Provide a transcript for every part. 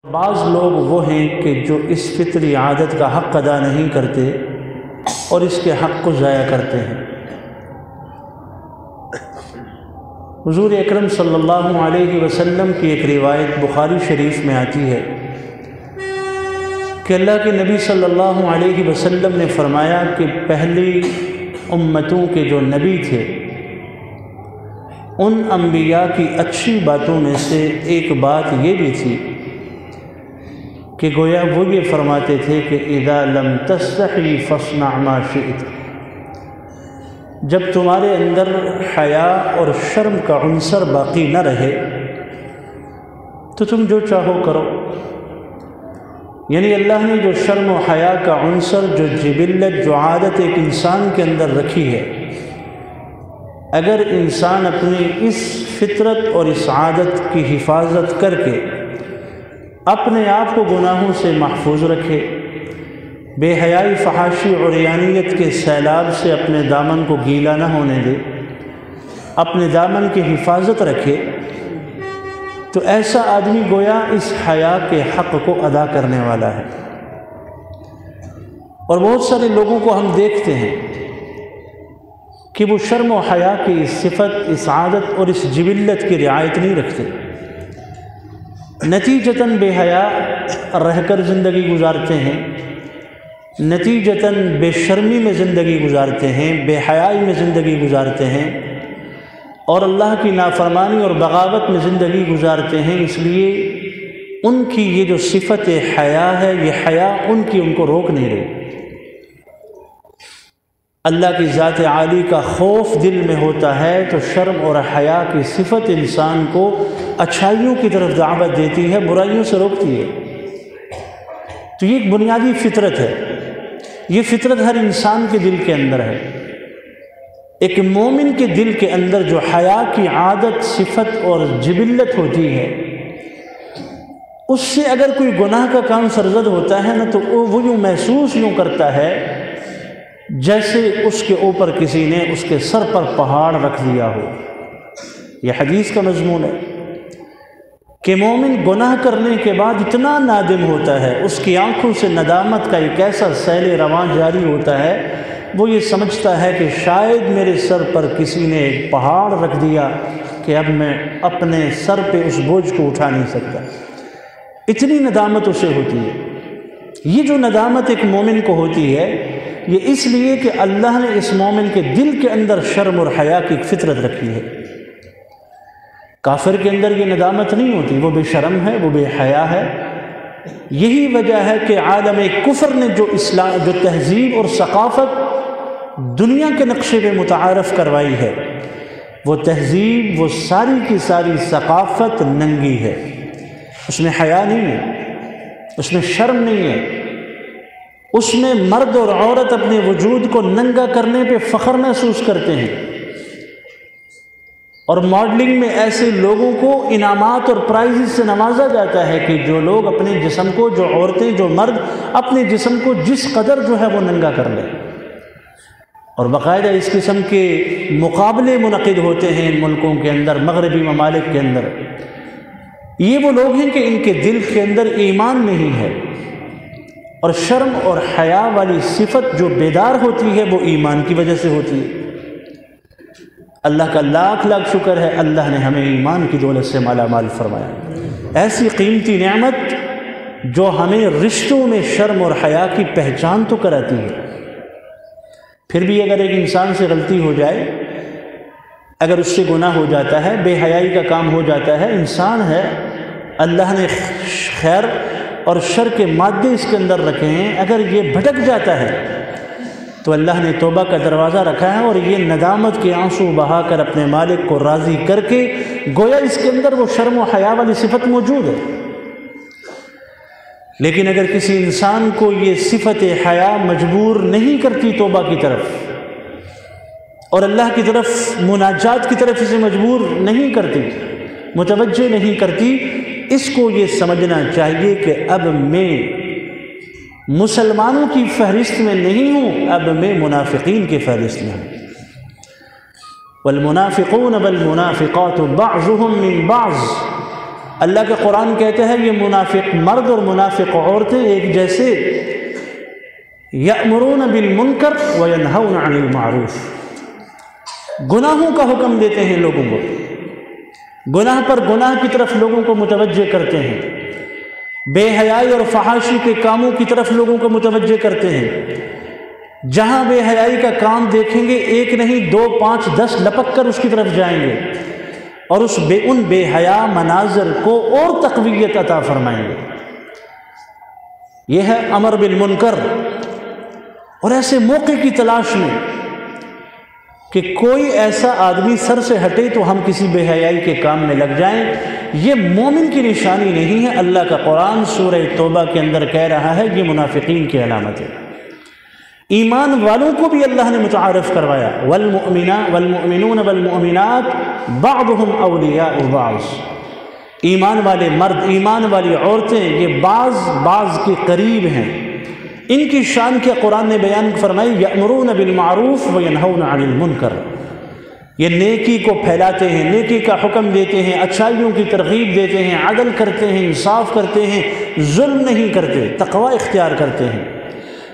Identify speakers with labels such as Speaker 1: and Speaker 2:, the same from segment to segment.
Speaker 1: بعض لوگ وہ ہیں کہ جو اس فطری عادت کا حق ادا نہیں کرتے اور اس کے حق کو ضائع کرتے ہیں۔ حضور اکرم صلی اللہ علیہ وسلم کی ایک روایت بخاری شریف میں آتی ہے کہ اللہ کے نبی صلی اللہ علیہ وسلم نے فرمایا کہ پہلی امتوں کے جو نبی تھے ان انبیاء کی اچھی باتوں میں سے ایک بات یہ بھی تھی کہ گویا وہ یہ فرماتے تھے کہ اذا لم تستحی فاصنع ما شئت، جب تمہارے اندر حیا اور شرم کا عنصر باقی نہ رہے تو تم جو چاہو کرو۔ یعنی اللہ نے جو شرم و حیا کا عنصر، جو جبلت، جو عادت ایک انسان کے اندر رکھی ہے، اگر انسان اپنی اس فطرت اور اس عادت کی حفاظت کر کے اپنے آپ کو گناہوں سے محفوظ رکھے، بے حیائی، فحاشی، عریانیت کے سیلاب سے اپنے دامن کو گیلا نہ ہونے دے، اپنے دامن کی حفاظت رکھے، تو ایسا آدمی گویا اس حیا کے حق کو ادا کرنے والا ہے۔ اور بہت سارے لوگوں کو ہم دیکھتے ہیں کہ وہ شرم و حیا کی اس صفت، اس عادت اور اس جبلت کی رعایت نہیں رکھتے، نتیجتاً بے حیا رہ کر زندگی گزارتے ہیں، نتیجتاً بے شرمی میں زندگی گزارتے ہیں، بے حیائی میں زندگی گزارتے ہیں، اور اللہ کی نافرمانی اور بغاوت میں زندگی گزارتے ہیں۔ اس لیے ان کی یہ جو صفت حیا ہے، یہ حیا ان کو روک نہیں رہی۔ اللہ کی ذات عالی کا خوف دل میں ہوتا ہے تو شرم اور حیا کی صفت انسان کو اچھائیوں کی طرف دعوت دیتی ہے، برائیوں سے روکتی ہے۔ تو یہ ایک بنیادی فطرت ہے، یہ فطرت ہر انسان کے دل کے اندر ہے۔ ایک مومن کے دل کے اندر جو حیا کی عادت، صفت اور جبلت ہوتی ہے، اس سے اگر کوئی گناہ کا کام سرزد ہوتا ہے نا تو وہ یوں محسوس کرتا ہے جیسے اس کے اوپر کسی نے اس کے سر پر پہاڑ رکھ دیا ہو۔ یہ حدیث کا مضمون ہے کہ مومن گناہ کرنے کے بعد اتنا نادم ہوتا ہے، اس کی آنکھوں سے ندامت کا ایک ایسا سیل رواں جاری ہوتا ہے، وہ یہ سمجھتا ہے کہ شاید میرے سر پر کسی نے ایک پہاڑ رکھ دیا کہ اب میں اپنے سر پہ اس بوجھ کو اٹھا نہیں سکتا۔ اتنی ندامت اسے ہوتی ہے۔ یہ جو ندامت ایک مومن کو ہوتی ہے، یہ اس لیے کہ اللہ نے اس مومن کے دل کے اندر شرم اور حیا کی ایک فطرت رکھی ہے۔ کافر کے اندر یہ ندامت نہیں ہوتی، وہ بے شرم ہے، وہ بے حیا ہے۔ یہی وجہ ہے کہ عالم کفر نے جو تہذیب اور ثقافت دنیا کے نقشے پہ متعارف کروائی ہے، وہ تہذیب، وہ ساری کی ساری ثقافت ننگی ہے، اس میں حیا نہیں ہے، اس میں شرم نہیں ہے، اس میں مرد اور عورت اپنے وجود کو ننگا کرنے پہ فخر محسوس کرتے ہیں، اور ماڈلنگ میں ایسے لوگوں کو انعامات اور پرائزز سے نوازا جاتا ہے کہ جو لوگ اپنے جسم کو، جو عورتیں، جو مرد اپنے جسم کو جس قدر جو ہے وہ ننگا کر لیں، اور باقاعدہ اس قسم کے مقابلے منعقد ہوتے ہیں ان ملکوں کے اندر، مغربی ممالک کے اندر۔ یہ وہ لوگ ہیں کہ ان کے دل کے اندر ایمان نہیں ہے، اور شرم اور حیا والی صفت جو بیدار ہوتی ہے وہ ایمان کی وجہ سے ہوتی ہے۔ اللہ کا لاکھ لاکھ شکر ہے، اللہ نے ہمیں ایمان کی دولت سے مالا مال فرمایا، ایسی قیمتی نعمت جو ہمیں رشتوں میں شرم اور حیا کی پہچان تو کراتی ہے۔ پھر بھی اگر ایک انسان سے غلطی ہو جائے، اگر اس سے گناہ ہو جاتا ہے، بے حیائی کا کام ہو جاتا ہے، انسان ہے، اللہ نے خیر اور شر کے مادے اس کے اندر رکھے ہیں، اگر یہ بھٹک جاتا ہے تو اللہ نے توبہ کا دروازہ رکھا ہے، اور یہ ندامت کے آنسو بہا کر اپنے مالک کو راضی کر کے گویا اس کے اندر وہ شرم و حیا والی صفت موجود ہے۔ لیکن اگر کسی انسان کو یہ صفت حیا مجبور نہیں کرتی توبہ کی طرف، اور اللہ کی طرف مناجات کی طرف اسے مجبور نہیں کرتی، متوجہ نہیں کرتی، اس کو یہ سمجھنا چاہیے کہ اب میں مسلمانوں کی فہرست میں نہیں ہوں، اب میں منافقین کی فہرست میں ہوں۔ والمنافقون والمنافقات بعضهم من بعض اللہ کے قرآن کہتے ہیں یہ منافق مرد اور منافق عورتیں ایک جیسے یأمرون بالمنکر وینہون عن المعروف، گناہوں کا حکم دیتے ہیں لوگوں کو، گناہ پر گناہ کی طرف لوگوں کو متوجہ کرتے ہیں، بے حیائی اور فحاشی کے کاموں کی طرف لوگوں کو متوجہ کرتے ہیں۔ جہاں بے حیائی کا کام دیکھیں گے ایک نہیں 2 5 10 لپک کر اس کی طرف جائیں گے اور ان بے حیا مناظر کو اور تقویت عطا فرمائیں گے۔ یہ ہے امر بالمنکر۔ اور ایسے موقع کی تلاش میں کہ کوئی ایسا آدمی سر سے ہٹے تو ہم کسی بے حیائی کے کام میں لگ جائیں، یہ مومن کی نشانی نہیں ہے۔ اللہ کا قرآن سورہ توبہ کے اندر کہہ رہا ہے یہ منافقین کی علامت ہے۔ ایمان والوں کو بھی اللہ نے متعارف کروایا، والمؤمنون والمؤمنات بعضهم اولیاء بعض، ایمان والے مرد ایمان والی عورتیں یہ بعض کے قریب ہیں۔ ان کی شان کیا قرآن نے بیان فرمائی، یأمرون بالمعروف وینہون عن المنکر، یہ نیکی کو پھیلاتے ہیں، نیکی کا حکم دیتے ہیں، اچھائیوں کی ترغیب دیتے ہیں، عدل کرتے ہیں، انصاف کرتے ہیں، ظلم نہیں کرتے، تقوی اختیار کرتے ہیں،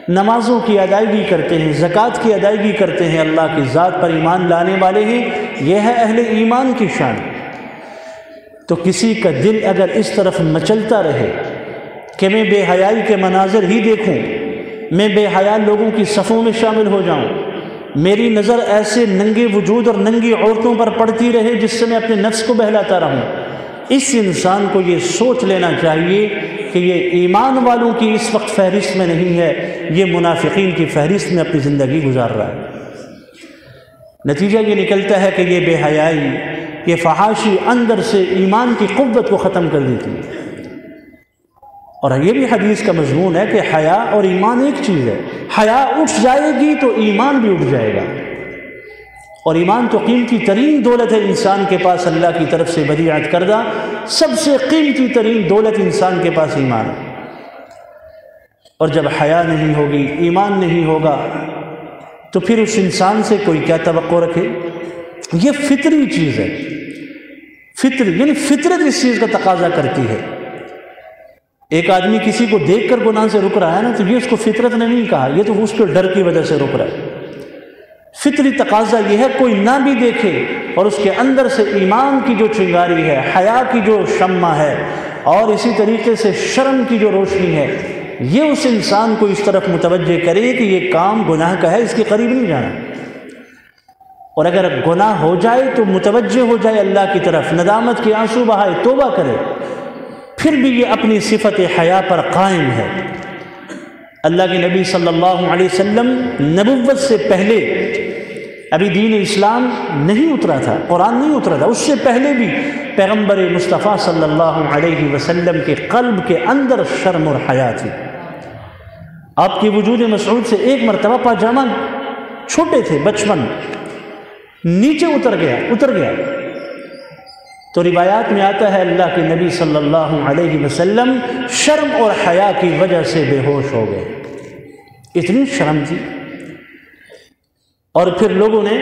Speaker 1: نمازوں کی ادائیگی کرتے ہیں، زکوٰۃ کی ادائیگی کرتے ہیں، اللہ کی ذات پر ایمان لانے والے ہیں۔ یہ ہے اہل ایمان کی شان۔ تو کسی کا دل اگر اس طرف مچلتا رہے کہ میں بے حیائی کے مناظر ہی دیکھوں، میں بے حیا لوگوں کی صفوں میں شامل ہو جاؤں، میری نظر ایسے ننگے وجود اور ننگی عورتوں پر پڑتی رہے جس سے میں اپنے نفس کو بہلاتا رہوں، اس انسان کو یہ سوچ لینا چاہیے کہ یہ ایمان والوں کی اس وقت فہرست میں نہیں ہے، یہ منافقین کی فہرست میں اپنی زندگی گزار رہا ہے۔ نتیجہ یہ نکلتا ہے کہ یہ بے حیائی، یہ فحاشی اندر سے ایمان کی قوت کو ختم کر دیتی ہے۔ اور یہ بھی حدیث کا مضمون ہے کہ حیا اور ایمان ایک چیز ہے، حیا اٹھ جائے گی تو ایمان بھی اٹھ جائے گا، اور ایمان تو قیمتی ترین دولت ہے انسان کے پاس، اللہ کی طرف سے ودیعت کردہ سب سے قیمتی ترین دولت انسان کے پاس ایمان ہے۔ اور جب حیا نہیں ہوگی، ایمان نہیں ہوگا، تو پھر اس انسان سے کوئی کیا توقع رکھے؟ یہ فطری چیز ہے، فطری یعنی فطرت اس چیز کا تقاضا کرتی ہے۔ ایک آدمی کسی کو دیکھ کر گناہ سے رک رہا ہے نا، تو یہ اس کو فطرت نے نہیں کہا، یہ تو اس کے ڈر کی وجہ سے رک رہا ہے۔ فطری تقاضا یہ ہے کوئی نہ بھی دیکھے اور اس کے اندر سے ایمان کی جو چنگاری ہے، حیا کی جو شمع ہے، اور اسی طریقے سے شرم کی جو روشنی ہے، یہ اس انسان کو اس طرف متوجہ کرے کہ یہ کام گناہ کا ہے، اس کے قریب نہیں جانا۔ اور اگر گناہ ہو جائے تو متوجہ ہو جائے اللہ کی طرف، ندامت کے آنسو بہائے، توبہ کرے، پھر بھی یہ اپنی صفت حیا پر قائم ہے۔ اللہ کے نبی صلی اللہ علیہ وسلم نبوت سے پہلے ابھی دین اسلام نہیں اترا تھا، قرآن نہیں اترا تھا، اس سے پہلے بھی پیغمبر مصطفیٰ صلی اللہ علیہ وسلم کے قلب کے اندر شرم اور حیا تھی۔ آپ کی وجود مسعود سے ایک مرتبہ پاجامہ، چھوٹے تھے بچپن، نیچے اتر گیا تو روایات میں آتا ہے اللہ کے نبی صلی اللہ علیہ وسلم شرم اور حیا کی وجہ سے بے ہوش ہو گئے، اتنی شرم تھی۔ اور پھر لوگوں نے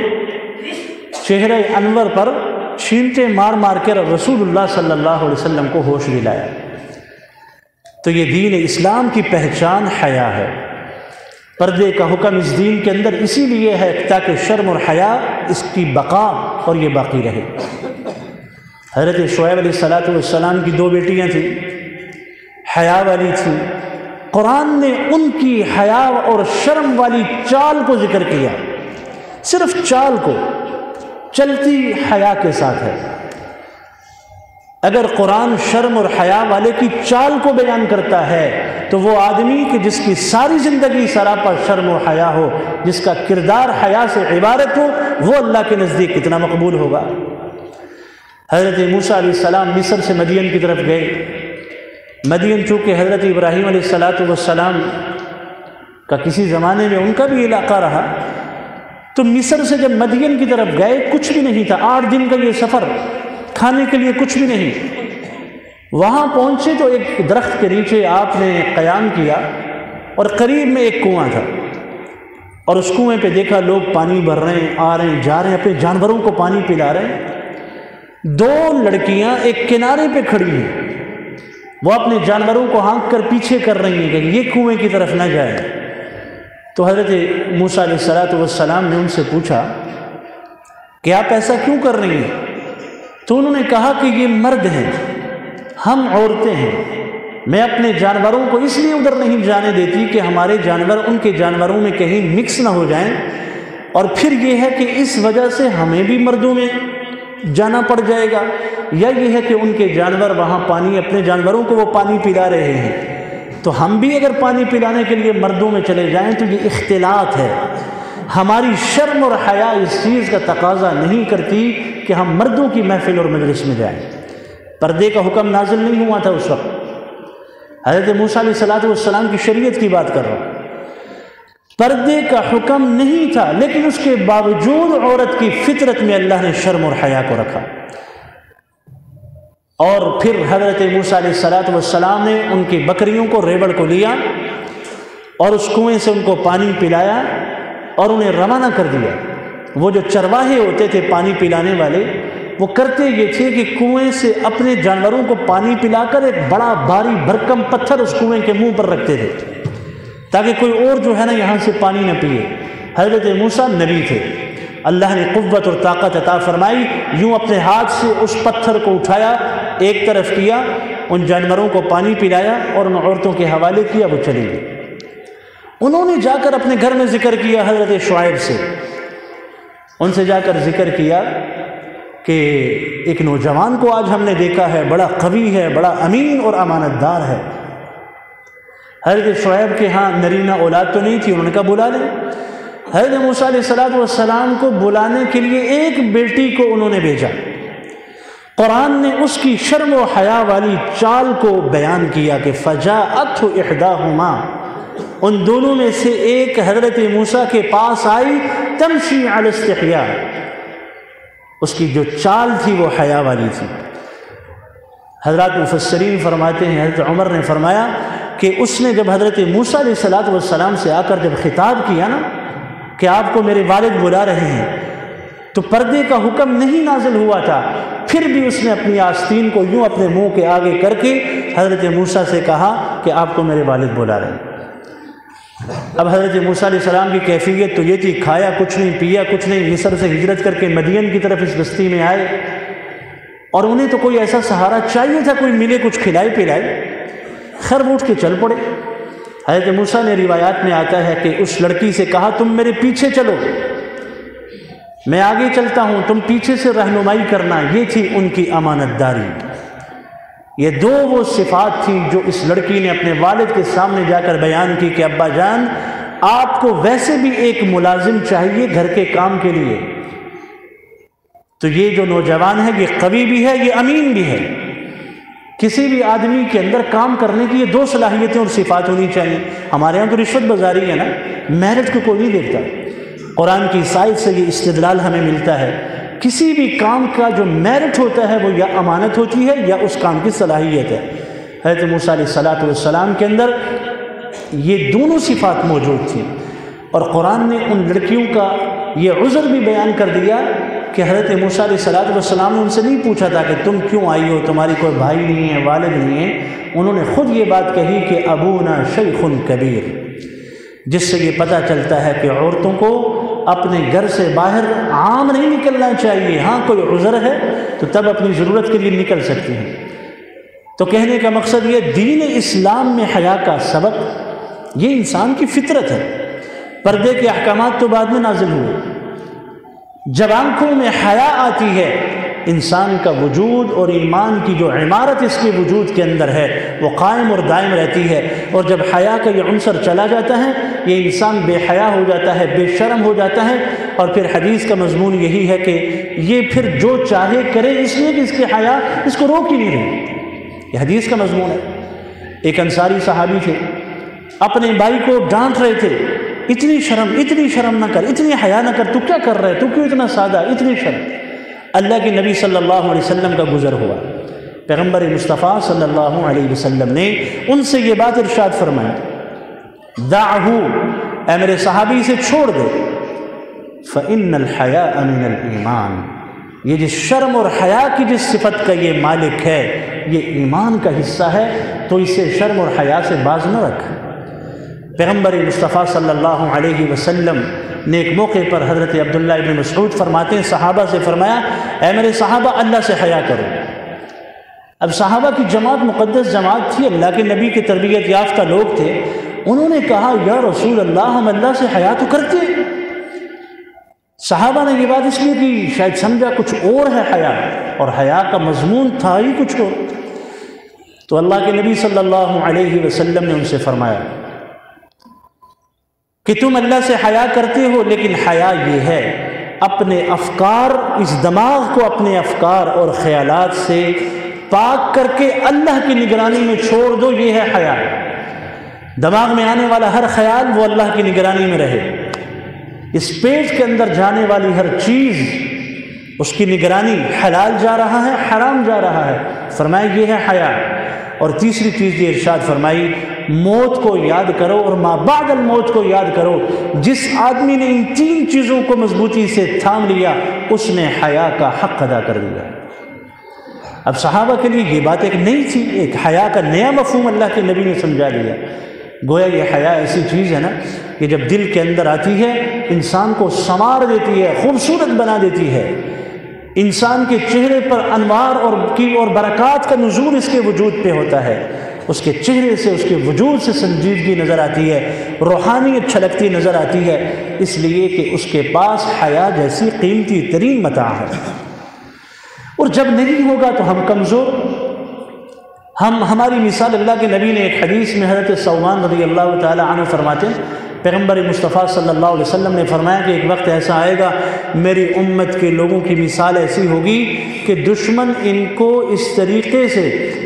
Speaker 1: چہرہ انور پر چھینٹے مار مار کے رسول اللہ صلی اللہ علیہ وسلم کو ہوش دلایا۔ تو یہ دین اسلام کی پہچان حیا ہے۔ پردے کا حکم اس دین کے اندر اسی لیے ہے تاکہ شرم اور حیا اس کی بقا اور یہ باقی رہے۔ حضرت شعیب علیہ السلام کی 2 بیٹیاں تھیں، حیا والی تھیں، قرآن نے ان کی حیا اور شرم والی چال کو ذکر کیا، صرف چال کو، چلتی حیا کے ساتھ ہے۔ اگر قرآن شرم اور حیا والے کی چال کو بیان کرتا ہے تو وہ آدمی کہ جس کی ساری زندگی سراپا شرم و حیا ہو، جس کا کردار حیا سے عبارت ہو، وہ اللہ کے نزدیک کتنا مقبول ہوگا۔ حضرت موسیٰ علیہ السلام مصر سے مدین کی طرف گئے۔ مدین چونکہ حضرت ابراہیم علیہ السلام کا کسی زمانے میں ان کا بھی علاقہ رہا، تو مصر سے جب مدین کی طرف گئے کچھ بھی نہیں تھا، 8 دن کا یہ سفر، کھانے کے لیے کچھ بھی نہیں۔ وہاں پہنچے تو ایک درخت کے نیچے آپ نے قیام کیا اور قریب میں ایک کنواں تھا، اور اس کنویں پہ دیکھا لوگ پانی بھر رہے ہیں، آ رہے ہیں، جا رہے ہیں، اپنے جانوروں کو پانی پلا رہے ہیں۔ دو لڑکیاں ایک کنارے پہ کھڑی ہیں، وہ اپنے جانوروں کو ہانک کر پیچھے کر رہی ہیں کہ یہ کنویں کی طرف نہ جائے۔ تو حضرت موسیٰ علیہ السلام نے ان سے پوچھا کہ آپ ایسا کیوں کر رہی ہیں؟ تو انہوں نے کہا کہ یہ مرد ہیں، ہم عورتیں ہیں، میں اپنے جانوروں کو اس لیے ادھر نہیں جانے دیتی کہ ہمارے جانور ان کے جانوروں میں کہیں مکس نہ ہو جائیں، اور پھر یہ ہے کہ اس وجہ سے ہمیں بھی مردوں میں جانا پڑ جائے گا، یا یہ ہے کہ ان کے جانور وہاں پانی، اپنے جانوروں کو وہ پانی پلا رہے ہیں تو ہم بھی اگر پانی پلانے کے لیے مردوں میں چلے جائیں تو یہ اختلاط ہے۔ ہماری شرم اور حیا اس چیز کا تقاضا نہیں کرتی کہ ہم مردوں کی محفل اور مجلس میں جائیں۔ پردے کا حکم نازل نہیں ہوا تھا اس وقت، حضرت موسیٰ علیہ السلام کی شریعت کی بات کر رہا ہوں، پردے کا حکم نہیں تھا، لیکن اس کے باوجود عورت کی فطرت میں اللہ نے شرم اور حیا کو رکھا۔ اور پھر حضرت موسیٰ علیہ السلام نے ان کی بکریوں کو، ریوڑ کو لیا اور اس کنویں سے ان کو پانی پلایا اور انہیں روانہ کر دیا۔ وہ جو چرواہے ہوتے تھے پانی پلانے والے، وہ کرتے یہ تھے کہ کنویں سے اپنے جانوروں کو پانی پلا کر ایک بڑا بھاری بھرکم پتھر اس کنویں کے منہ پر رکھتے تھے تاکہ کوئی اور جو ہے نا یہاں سے پانی نہ پیے۔ حضرت موسیٰ نبی تھے، اللہ نے قوت اور طاقت عطا فرمائی، یوں اپنے ہاتھ سے اس پتھر کو اٹھایا، ایک طرف کیا، ان جانوروں کو پانی پلایا اور ان عورتوں کے حوالے کیا، وہ چلی گئی۔ انہوں نے جا کر اپنے گھر میں ذکر کیا حضرت شعیب سے، ان سے جا کر ذکر کیا کہ ایک نوجوان کو آج ہم نے دیکھا ہے، بڑا قوی ہے، بڑا امین اور امانت دار ہے۔ حضرت شعیب کے ہاں نرینہ اولاد تو نہیں تھی، انہوں نے کہا بلا لیں۔ حضرت موسیٰ علیہ السلام کو بلانے کے لیے ایک بیٹی کو انہوں نے بھیجا۔ قرآن نے اس کی شرم و حیا والی چال کو بیان کیا کہ فجاءتہ احداہما، ان دونوں میں سے ایک حضرت موسیٰ کے پاس آئی، تمشی علی استحیاء، اس کی جو چال تھی وہ حیا والی تھی۔ حضرات مفسرین فرماتے ہیں، حضرت عمر نے فرمایا کہ اس نے جب حضرت موسیٰ علیہ السلام سے آ کر جب خطاب کیا نا کہ آپ کو میرے والد بلا رہے ہیں، تو پردے کا حکم نہیں نازل ہوا تھا، پھر بھی اس نے اپنی آستین کو یوں اپنے منہ کے آگے کر کے حضرت موسیٰ سے کہا کہ آپ کو میرے والد بلا رہے ہیں۔ اب حضرت موسیٰ علیہ السلام کی کیفیت تو یہ تھی، کھایا کچھ نہیں، پیا کچھ نہیں، مصر سے ہجرت کر کے مدین کی طرف اس بستی میں آئے، اور انہیں تو کوئی ایسا سہارا چاہیے تھا، کوئی ملے، کچھ کھلائے پلائے۔ خیر وہ اٹھ کے چل پڑے۔ حضرت موسیٰ نے روایات میں آتا ہے کہ اس لڑکی سے کہا تم میرے پیچھے چلو، میں آگے چلتا ہوں، تم پیچھے سے رہنمائی کرنا۔ یہ تھی ان کی امانت داری۔ یہ دو وہ صفات تھیں جو اس لڑکی نے اپنے والد کے سامنے جا کر بیان کی کہ ابا جان، آپ کو ویسے بھی ایک ملازم چاہیے گھر کے کام کے لیے، تو یہ جو نوجوان ہے یہ قوی بھی ہے، یہ امین بھی ہے۔ کسی بھی آدمی کے اندر کام کرنے کی یہ دو صلاحیتیں اور صفات ہونی چاہیے۔ ہمارے یہاں تو رشوت بازاری ہے نا، میرٹ کو کوئی نہیں دیکھتا۔ قرآن کی سائد سے یہ استدلال ہمیں ملتا ہے، کسی بھی کام کا جو میرٹ ہوتا ہے وہ یا امانت ہوتی ہے یا اس کام کی صلاحیت ہے۔ حضرت موسیٰ علیہ السلام کے اندر یہ دونوں صفات موجود تھیں، اور قرآن نے ان لڑکیوں کا یہ عذر بھی بیان کر دیا کہ حضرت موسیٰ علیہ السلام نے ان سے نہیں پوچھا تھا کہ تم کیوں آئی ہو، تمہاری کوئی بھائی نہیں ہے، والد نہیں ہے۔ انہوں نے خود یہ بات کہی کہ ابونا شیخ کبیر، جس سے یہ پتہ چلتا ہے کہ عورتوں کو اپنے گھر سے باہر عام نہیں نکلنا چاہیے، ہاں کوئی عذر ہے تو تب اپنی ضرورت کے لیے نکل سکتی ہیں۔ تو کہنے کا مقصد یہ، دین اسلام میں حیا کا سبق یہ انسان کی فطرت ہے۔ پردے کے احکامات تو بعد میں نازل ہوئے، جب آنکھوں میں حیا آتی ہے، انسان کا وجود اور ایمان کی جو عمارت اس کے وجود کے اندر ہے وہ قائم اور دائم رہتی ہے، اور جب حیا کا یہ عنصر چلا جاتا ہے یہ انسان بے حیا ہو جاتا ہے، بے شرم ہو جاتا ہے، اور پھر حدیث کا مضمون یہی ہے کہ یہ پھر جو چاہے کرے، اس لیے کہ اس کی حیا اس کو روک ہی نہیں رہی۔ یہ حدیث کا مضمون ہے۔ ایک انصاری صحابی تھے، اپنے بھائی کو ڈانٹ رہے تھے، اتنی شرم نہ کر، اتنی حیا نہ کر، تو کیا کر رہا ہے، تو کیوں اتنا سادہ، اتنی شرم۔ اللہ کے نبی صلی اللہ علیہ وسلم کا گزر ہوا، پیغمبر مصطفیٰ صلی اللہ علیہ وسلم نے ان سے یہ بات ارشاد فرمائی، دعہو، اے میرے صحابی سے چھوڑ دے، فإن الحیاء من الایمان، یہ جس شرم اور حیا کی جس صفت کا یہ مالک ہے، یہ ایمان کا حصہ ہے، تو اسے شرم اور حیا سے باز نہ رکھ۔ پیغمبر مصطفیٰ صلی اللہ علیہ وسلم نے ایک موقع پر حضرت عبداللہ ابن مسعود فرماتے ہیں، صحابہ سے فرمایا، اے میرے صحابہ اللہ سے حیا کرو۔ اب صحابہ کی جماعت مقدس جماعت تھی، اللہ کے نبی کے تربیت یافتہ لوگ تھے، انہوں نے کہا یا رسول اللہ ہم اللہ سے حیا تو کرتے ہیں۔ صحابہ نے یہ بات اس لیے کی شاید سمجھا کچھ اور ہے حیا، اور حیا کا مضمون تھا ہی کچھ اور۔ تو اللہ کے نبی صلی اللہ علیہ وسلم نے ان سے فرمایا کہ تم اللہ سے حیا کرتے ہو، لیکن حیا یہ ہے اپنے افکار، اس دماغ کو اپنے افکار اور خیالات سے پاک کر کے اللہ کی نگرانی میں چھوڑ دو، یہ ہے حیا۔ دماغ میں آنے والا ہر خیال وہ اللہ کی نگرانی میں رہے، اس پیٹ کے اندر جانے والی ہر چیز اس کی نگرانی، حلال جا رہا ہے حرام جا رہا ہے، فرمایا یہ ہے حیا۔ اور تیسری چیز یہ ارشاد فرمائی، موت کو یاد کرو اور ما بعد الموت کو یاد کرو۔ جس آدمی نے ان تین چیزوں کو مضبوطی سے تھام لیا، اس نے حیا کا حق ادا کر دیا۔ اب صحابہ کے لیے یہ بات ایک نئی تھی، ایک حیا کا نیا مفہوم اللہ کے نبی نے سمجھا دیا۔ گویا یہ حیا ایسی چیز ہے نا کہ جب دل کے اندر آتی ہے انسان کو سنوار دیتی ہے، خوبصورت بنا دیتی ہے، انسان کے چہرے پر انوار اور برکات کا نزول اس کے وجود پہ ہوتا ہے، اس کے چہرے سے، اس کے وجود سے سنجیدگی نظر آتی ہے، روحانیت چھلکتی نظر آتی ہے، اس لیے کہ اس کے پاس حیا جیسی قیمتی ترین متاع ہے۔ اور جب نہیں ہوگا تو ہم کمزور، ہماری مثال اللہ کے نبی نے ایک حدیث میں حضرت ثوبان رضی اللہ تعالی عنہ فرماتے ہیں، پیغمبر مصطفیٰ صلی اللہ علیہ وسلم نے فرمایا کہ ایک وقت ایسا آئے گا میری امت کے لوگوں کی مثال ایسی ہوگی کہ دشمن ان کو اس طریقے سے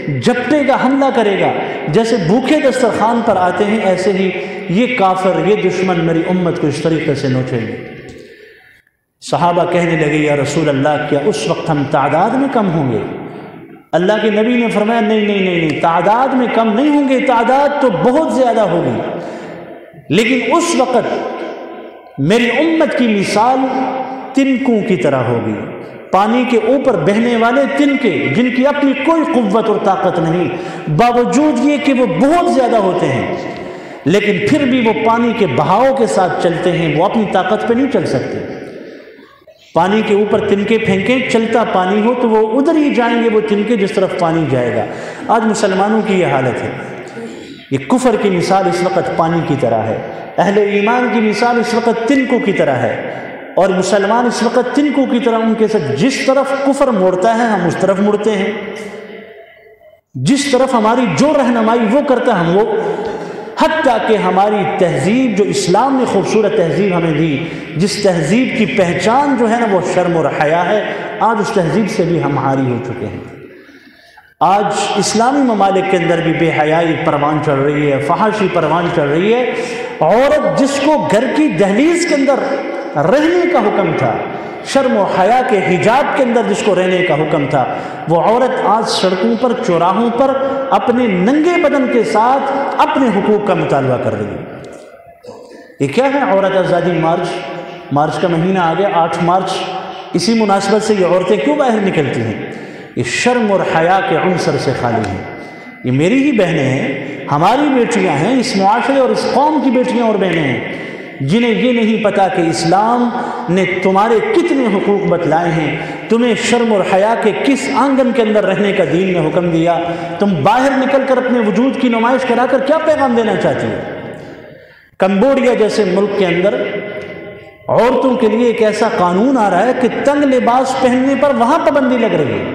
Speaker 1: جھپٹے گا، حملہ کرے گا، جیسے بھوکے دسترخوان پر آتے ہیں، ایسے ہی یہ کافر، یہ دشمن میری امت کو اس طریقے سے نوچیں گے۔ صحابہ کہنے لگے یا رسول اللہ کیا اس وقت ہم تعداد میں کم ہوں گے؟ اللہ کے نبی نے فرمایا نہیں، تعداد میں کم نہیں ہوں گے، تعداد تو بہت زیادہ ہوگی، لیکن اس وقت میری امت کی مثال تنکوں کی طرح ہوگی، پانی کے اوپر بہنے والے تنکے جن کی اپنی کوئی قوت اور طاقت نہیں، باوجود یہ کہ وہ بہت زیادہ ہوتے ہیں لیکن پھر بھی وہ پانی کے بہاؤ کے ساتھ چلتے ہیں، وہ اپنی طاقت پہ نہیں چل سکتے۔ پانی کے اوپر تنکے پھینکیں، چلتا پانی ہو تو وہ ادھر ہی جائیں گے وہ تنکے جس طرف پانی جائے گا۔ آج مسلمانوں کی یہ حالت ہے، یہ کفر کی مثال اس وقت پانی کی طرح ہے، اہل ایمان کی مثال اس وقت تنکوں کی طرح ہے، اور مسلمان اس وقت تنکوں کی طرح ان کے ساتھ جس طرف کفر موڑتا ہے ہم اس طرف مڑتے ہیں، جس طرف ہماری جو رہنمائی وہ کرتا ہے ہم وہ، حتیٰ کہ ہماری تہذیب جو اسلام نے خوبصورت تہذیب ہمیں دی، جس تہذیب کی پہچان جو ہے نا وہ شرم اور حیا ہے، آج اس تہذیب سے بھی ہم عاری ہو چکے ہیں۔ آج اسلامی ممالک کے اندر بھی بے حیائی پروان چڑھ رہی ہے، فحاشی پروان چڑھ رہی ہے۔ عورت جس کو گھر کی دہلیز کے اندر رہنے کا حکم تھا، شرم و حیا کے حجاب کے اندر جس کو رہنے کا حکم تھا، وہ عورت آج سڑکوں پر، چوراہوں پر اپنے ننگے بدن کے ساتھ اپنے حقوق کا مطالبہ کر رہی ہے۔ یہ کیا ہے عورت آزادی مارچ کا مہینہ آ گیا، 8 مارچ، اسی مناسبت سے یہ عورتیں کیوں باہر نکلتی ہیں؟ یہ شرم اور حیا کے عنصر سے خالی ہیں۔ یہ میری ہی بہنیں ہیں، ہماری بیٹیاں ہیں، اس معاشرے اور اس قوم کی بیٹیاں اور بہنیں ہیں جنہیں یہ نہیں پتا کہ اسلام نے تمہارے کتنے حقوق بتلائے ہیں، تمہیں شرم اور حیا کے کس آنگن کے اندر رہنے کا دین نے حکم دیا، تم باہر نکل کر اپنے وجود کی نمائش کرا کر کیا پیغام دینا چاہتی ہو؟ کمبوڈیا جیسے ملک کے اندر عورتوں کے لیے ایک ایسا قانون آ رہا ہے کہ تنگ لباس پہننے پر وہاں پابندی لگ رہی ہے،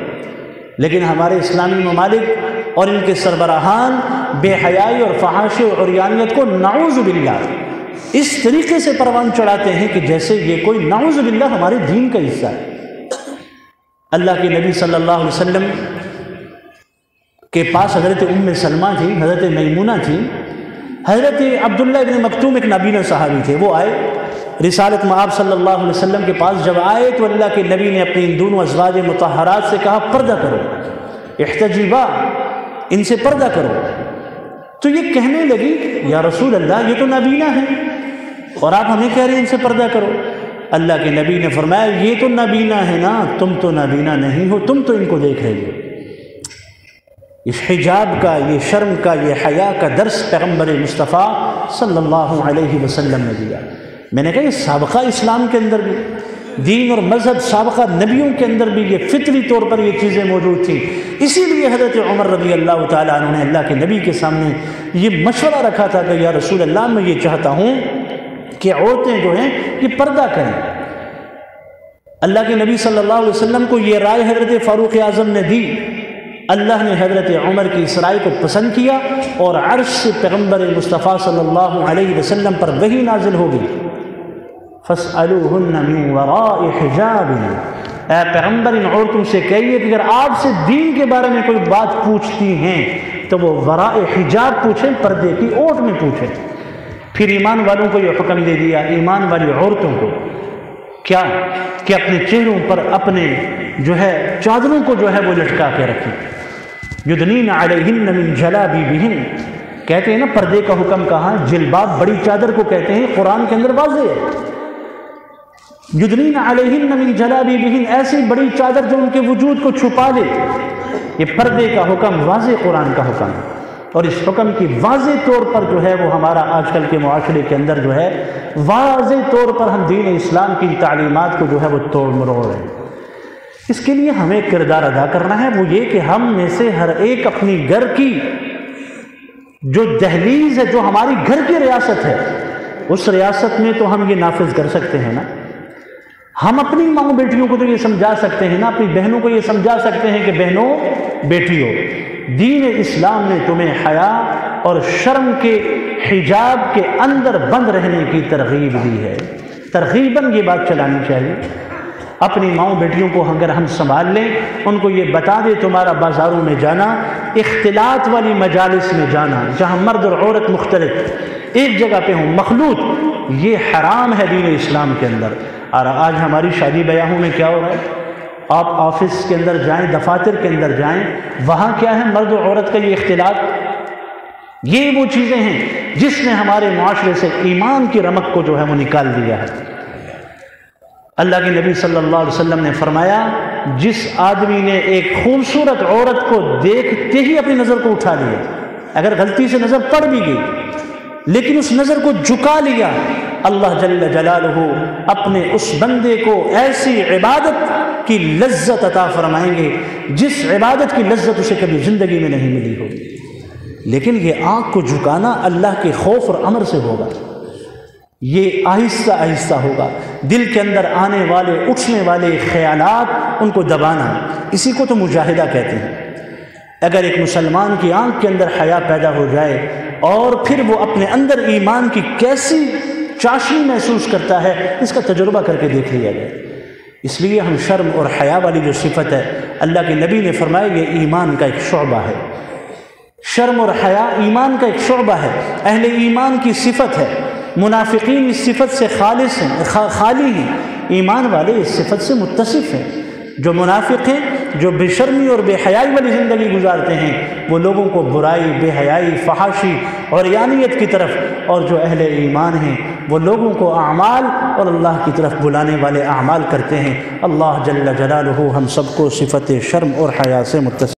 Speaker 1: لیکن ہمارے اسلامی ممالک اور ان کے سربراہان بے حیائی اور فحاشی اور عریانیت کو نعوذ باللہ اس طریقے سے پروان چڑھاتے ہیں کہ جیسے یہ کوئی نعوذ باللہ ہمارے دین کا حصہ ہے۔ اللہ کے نبی صلی اللہ علیہ وسلم کے پاس حضرت ام سلمہ تھی، حضرت میمونہ تھی، حضرت عبداللہ ابن مکتوم ایک نابینا صحابی تھے، وہ آئے رسالت مآب صلی اللہ علیہ وسلم کے پاس۔ جب آئے تو اللہ کے نبی نے اپنی ان دونوں ازواج مطہرات سے کہا پردہ کرو، احتجبا، ان سے پردہ کرو۔ تو یہ کہنے لگی یا رسول اللہ یہ تو نابینا ہیں اور آپ ہمیں کہہ رہے ہیں ان سے پردہ کرو۔ اللہ کے نبی نے فرمایا یہ تو نابینا ہے نا، تم تو نابینا نہیں ہو، تم تو ان کو دیکھ رہے ہو۔ اس حجاب کا، یہ شرم کا، یہ حیا کا درس پیغمبر مصطفیٰ صلی اللہ علیہ وسلم نے دیا۔ میں نے کہا یہ سابقہ اسلام کے اندر بھی، دین اور مذہب سابقہ نبیوں کے اندر بھی یہ فطری طور پر یہ چیزیں موجود تھیں۔ اسی لیے حضرت عمر رضی اللہ تعالیٰ عنہ نے اللہ کے نبی کے سامنے یہ مشورہ رکھا تھا کہ یا رسول اللہ میں یہ چاہتا ہوں کہ عورتیں جو ہیں یہ پردہ کریں۔ اللہ کے نبی صلی اللہ علیہ وسلم کو یہ رائے حضرت فاروق اعظم نے دی، اللہ نے حضرت عمر کی اس رائے کو پسند کیا اور عرش سے پیغمبر مصطفیٰ صلی اللہ علیہ وسلم پر وحی نازل ہو گئی، فَاسْأَلُوهُنَّ مِنْ وَرَاءِ حِجَابٍ، اے پیغمبر ان عورتوں سے کہیے کہ اگر آپ سے دین کے بارے میں کوئی بات پوچھتی ہیں تو وہ وراء حجاب پوچھیں، پردے کی اوٹ میں پوچھیں۔ پھر ایمان والوں کو یہ حکم دے دیا، ایمان والی عورتوں کو کیا کہ اپنے چہروں پر اپنے جو ہے چادروں کو جو ہے وہ لٹکا کے رکھیں۔ یدنین علیہن من جلابیبہن، کہتے ہیں نا پردے کا حکم کہاں، جلباب بڑی چادر کو کہتے ہیں، قرآن کے اندر واضح ہے۔ یدنین علیہن من جلابیبہن، ایسی بڑی چادر جو ان کے وجود کو چھپا لے، یہ پردے کا حکم واضح قرآن کا حکم ہے۔ اور اس حکم کی واضح طور پر جو ہے وہ ہمارا آج کل کے معاشرے کے اندر جو ہے واضح طور پر ہم دین اسلام کی تعلیمات کو جو ہے وہ توڑ مروڑ رہے ہیں۔ اس کے لیے ہمیں کردار ادا کرنا ہے، وہ یہ کہ ہم میں سے ہر ایک اپنی گھر کی جو دہلیز ہے، جو ہماری گھر کی ریاست ہے، اس ریاست میں تو ہم یہ نافذ کر سکتے ہیں نا۔ ہم اپنی ماں بیٹیوں کو تو یہ سمجھا سکتے ہیں نا، اپنی بہنوں کو یہ سمجھا سکتے ہیں کہ بہنوں بیٹیوں، دین اسلام نے تمہیں حیا اور شرم کے حجاب کے اندر بند رہنے کی ترغیب دی ہے۔ ترغیباً یہ بات چلانی چاہیے۔ اپنی ماں بیٹیوں کو اگر ہم سنبھال لیں، ان کو یہ بتا دے تمہارا بازاروں میں جانا، اختلاط والی مجالس میں جانا جہاں مرد اور عورت مختلف ایک جگہ پہ ہوں، مخلوط، یہ حرام ہے دین اسلام کے اندر۔ اور آج ہماری شادی بیاہوں میں کیا ہو رہا ہے، آپ آفس کے اندر جائیں، دفاتر کے اندر جائیں، وہاں کیا ہے، مرد و عورت کا یہ اختلاط۔ یہ وہ چیزیں ہیں جس نے ہمارے معاشرے سے ایمان کی رمق کو جو ہے وہ نکال دیا ہے۔ اللہ کے نبی صلی اللہ علیہ وسلم نے فرمایا، جس آدمی نے ایک خوبصورت عورت کو دیکھتے ہی اپنی نظر کو اٹھا لیا، اگر غلطی سے نظر پڑ بھی گئی لیکن اس نظر کو جھکا لیا، اللہ جل جلالہ اپنے اس بندے کو ایسی عبادت کی لذت عطا فرمائیں گے جس عبادت کی لذت اسے کبھی زندگی میں نہیں ملی ہوگی۔ لیکن یہ آنکھ کو جھکانا اللہ کے خوف اور امر سے ہوگا، یہ آہستہ آہستہ ہوگا، دل کے اندر آنے والے اٹھنے والے خیالات ان کو دبانا، اسی کو تو مجاہدہ کہتے ہیں۔ اگر ایک مسلمان کی آنکھ کے اندر حیا پیدا ہو جائے اور پھر وہ اپنے اندر ایمان کی کیسی چاشنی محسوس کرتا ہے، اس کا تجربہ کر کے دیکھ لیا جائے۔ اس لیے ہم شرم اور حیا والی جو صفت ہے، اللہ کے نبی نے فرمایا یہ ایمان کا ایک شعبہ ہے۔ شرم اور حیا ایمان کا ایک شعبہ ہے، اہل ایمان کی صفت ہے۔ منافقین اس صفت سے خالص ہیں، خالی ہیں، ایمان والے اس صفت سے متصف ہیں۔ جو منافق ہیں، جو بے شرمی اور بے حیائی والی زندگی گزارتے ہیں، وہ لوگوں کو برائی، بے حیائی، فحاشی اور عریانیت کی طرف، اور جو اہل ایمان ہیں وہ لوگوں کو اعمال اور اللہ کی طرف بلانے والے اعمال کرتے ہیں۔ اللہ جل جلالہ ہم سب کو صفت شرم اور حیا سے متصف